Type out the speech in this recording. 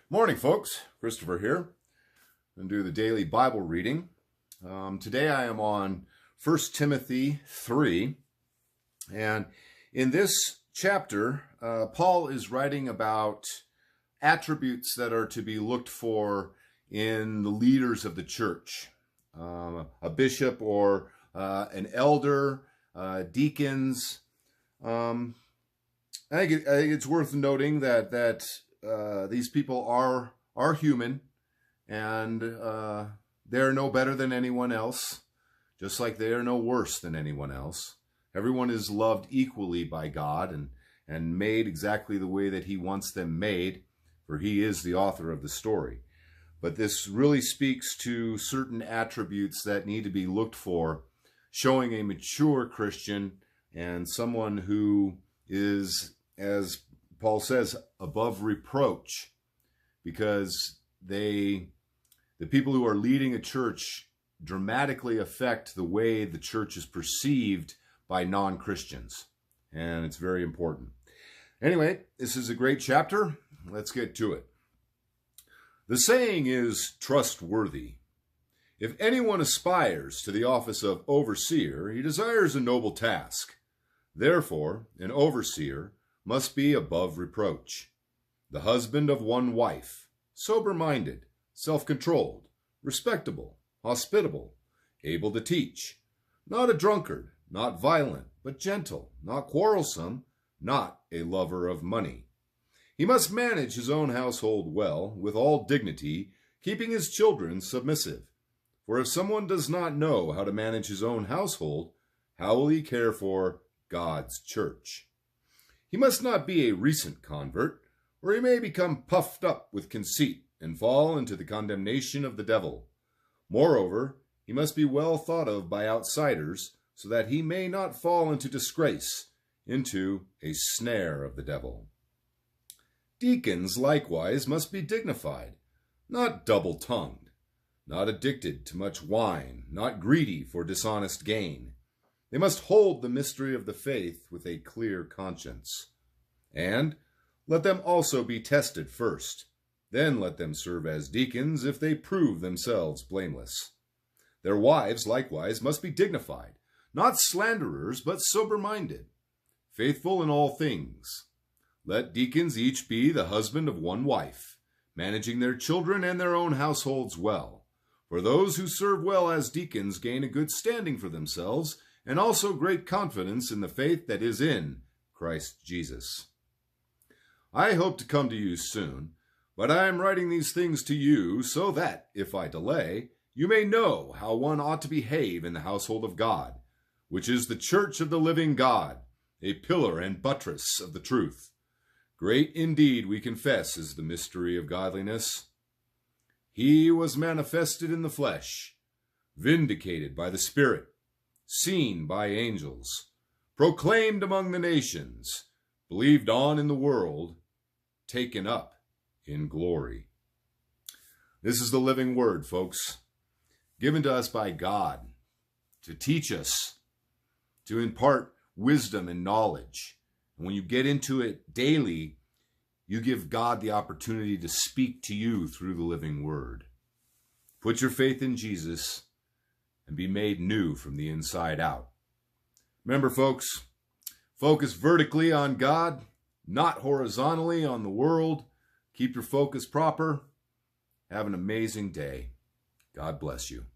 Morning, folks. Christopher here. I'm going to do the daily Bible reading. Today I am on 1 Timothy 3. And in this chapter, Paul is writing about attributes that are to be looked for in the leaders of the church. A bishop or an elder, deacons. I think it's worth noting that these people are human, and they're no better than anyone else, just like they are no worse than anyone else. Everyone is loved equally by God and made exactly the way that He wants them made, for He is the author of the story. But this really speaks to certain attributes that need to be looked for, showing a mature Christian and someone who is, as Paul says, above reproach, because the people who are leading a church dramatically affect the way the church is perceived by non-Christians. And it's very important. Anyway, this is a great chapter. Let's get to it. The saying is trustworthy. If anyone aspires to the office of overseer, he desires a noble task. Therefore, an overseer must be above reproach, the husband of one wife, sober-minded, self-controlled, respectable, hospitable, able to teach, not a drunkard, not violent, but gentle, not quarrelsome, not a lover of money. He must manage his own household well, with all dignity, keeping his children submissive. For if someone does not know how to manage his own household, how will he care for God's church? He must not be a recent convert, or he may become puffed up with conceit and fall into the condemnation of the devil. Moreover, he must be well thought of by outsiders, so that he may not fall into disgrace, into a snare of the devil. Deacons likewise must be dignified, not double-tongued, not addicted to much wine, not greedy for dishonest gain. They must hold the mystery of the faith with a clear conscience. And let them also be tested first. Then let them serve as deacons if they prove themselves blameless. Their wives likewise must be dignified, not slanderers, but sober-minded, faithful in all things. Let deacons each be the husband of one wife, managing their children and their own households well. For those who serve well as deacons gain a good standing for themselves, and also great confidence in the faith that is in Christ Jesus. I hope to come to you soon, but I am writing these things to you so that, if I delay, you may know how one ought to behave in the household of God, which is the church of the living God, a pillar and buttress of the truth. Great indeed, we confess, is the mystery of godliness. He was manifested in the flesh, vindicated by the Spirit, seen by angels, proclaimed among the nations, believed on in the world, taken up in glory. This is the living word, folks, given to us by God to teach us, to impart wisdom and knowledge. And when you get into it daily, you give God the opportunity to speak to you through the living word. Put your faith in Jesus and be made new from the inside out. Remember, folks, focus vertically on God, not horizontally on the world. Keep your focus proper. Have an amazing day. God bless you.